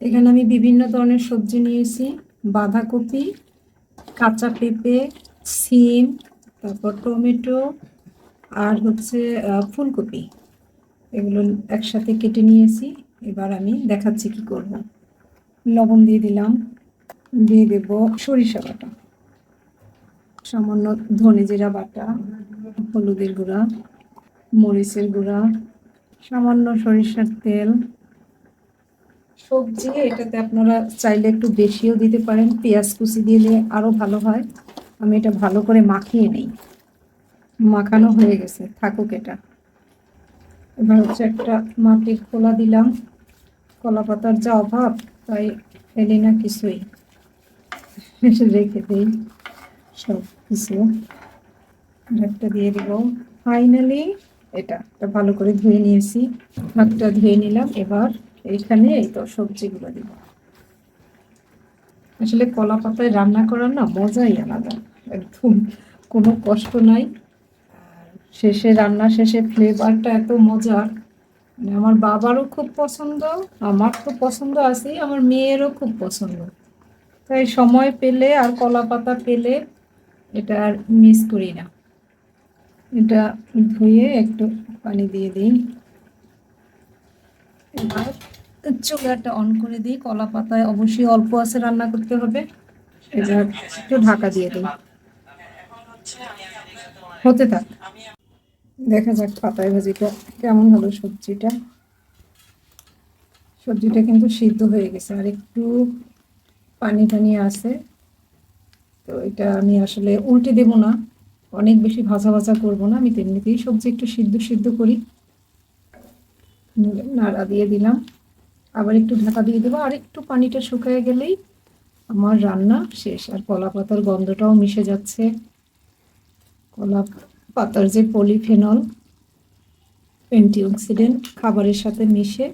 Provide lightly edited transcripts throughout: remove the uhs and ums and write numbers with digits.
এখানে আমি বিভিন্ন ধরনের সবজি নিয়েছি, বাঁধাকপি, কাঁচা পেঁপে, সিম, তারপর টমেটো আর হচ্ছে ফুলকপি। এগুলো একসাথে কেটে নিয়েছি। এবার আমি দেখাচ্ছি কি করব। লবণ দিয়ে দিলাম, দিয়ে দেব সরিষা বাটা, সামান্য ধনে জিরা বাটা, হলুদের গুঁড়া, মরিচের গুঁড়া, সামান্য সরিষার তেল। সবজি এটাতে আপনারা চাইলে একটু বেশিও দিতে পারেন, পেঁয়াজ কুচি দিলে আরও ভালো হয়। আমি এটা ভালো করে মাখিয়ে নিই। মাখানো হয়ে গেছে, থাকুক এটা। এবার হচ্ছে একটা মাটির খোলা দিলাম, কলা পাতার যা অভাব তাই ফেলি না কিছুই, রেখে দিই সব কিছু। একটা দিয়ে দিব। ফাইনালি এটা ভালো করে ধুয়ে নিয়েছি, হাতটা ধুয়ে নিলাম। এবার এইখানে এই তো সবজিগুলো দিব। আসলে কলা পাতায় রান্না করার না মজাই আলাদা, একদম কোনো কষ্ট নাই। শেষে রান্না শেষে ফ্লেভারটা এত মজার, মানে আমার বাবারও খুব পছন্দ, আমার তো পছন্দ আছেই, আমার মেয়েরও খুব পছন্দ। তাই সময় পেলে আর কলা পাতা পেলে এটা আর মিস করি না। এটা ধুয়ে একটু পানি দিয়ে দিই। এবার চুলাটা অন করে দিই। কলা পাতায় অবশ্যই অল্প আছে রান্না করতে হবে। এবার একটু ঢাকা দিয়ে দিই, হতে থাক। দেখা যাক পাতায় ভাজিটা কেমন হলো। সবজিটা কিন্তু সিদ্ধ হয়ে গেছে, আর একটু পানি টানি আছে। তো এটা আমি আসলে উল্টে দেব না, অনেক বেশি ভাজা ভাজা করবো না। আমি তেমনিতেই সবজি একটু সিদ্ধ সিদ্ধ করি। নাড়া দিয়ে দিলাম, আবার একটু ঢাকা দিয়ে দেবো। আর একটু পানিটা শুকিয়ে গেলেই আমার রান্না শেষ। আর কলা পাতার গন্ধটাও মিশে যাচ্ছে। কলা পাতার যে পলিফেনল, অ্যান্টিঅক্সিডেন্ট খাবারের সাথে মিশে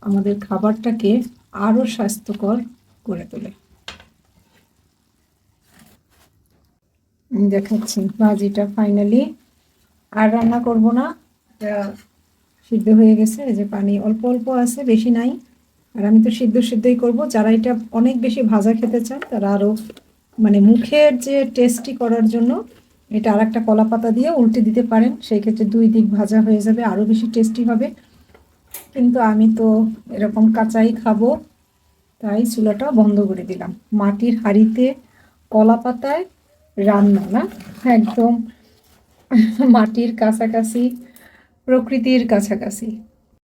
আমাদের খাবারটাকে আরও স্বাস্থ্যকর করে তোলে। দেখাচ্ছি ভাজিটা ফাইনালি আর রান্না করব না, এটা সিদ্ধ হয়ে গেছে। এই যে পানি অল্প অল্প আছে, বেশি নাই। আর আমি তো সিদ্ধই করব। যারা এটা অনেক বেশি ভাজা খেতে চান তারা আরও মানে মুখের যে টেস্টি করার জন্য এটা আর একটা কলা পাতা দিয়ে উল্টে দিতে পারেন। সেই ক্ষেত্রে দুই দিক ভাজা হয়ে যাবে, আরও বেশি টেস্টি হবে। কিন্তু আমি তো এরকম কাঁচাই খাবো, তাই চুলাটা বন্ধ করে দিলাম। মাটির হাঁড়িতে কলা পাতায় রান্না না, একদম মাটির কাছাকাছি, প্রকৃতির কাছাকাছি।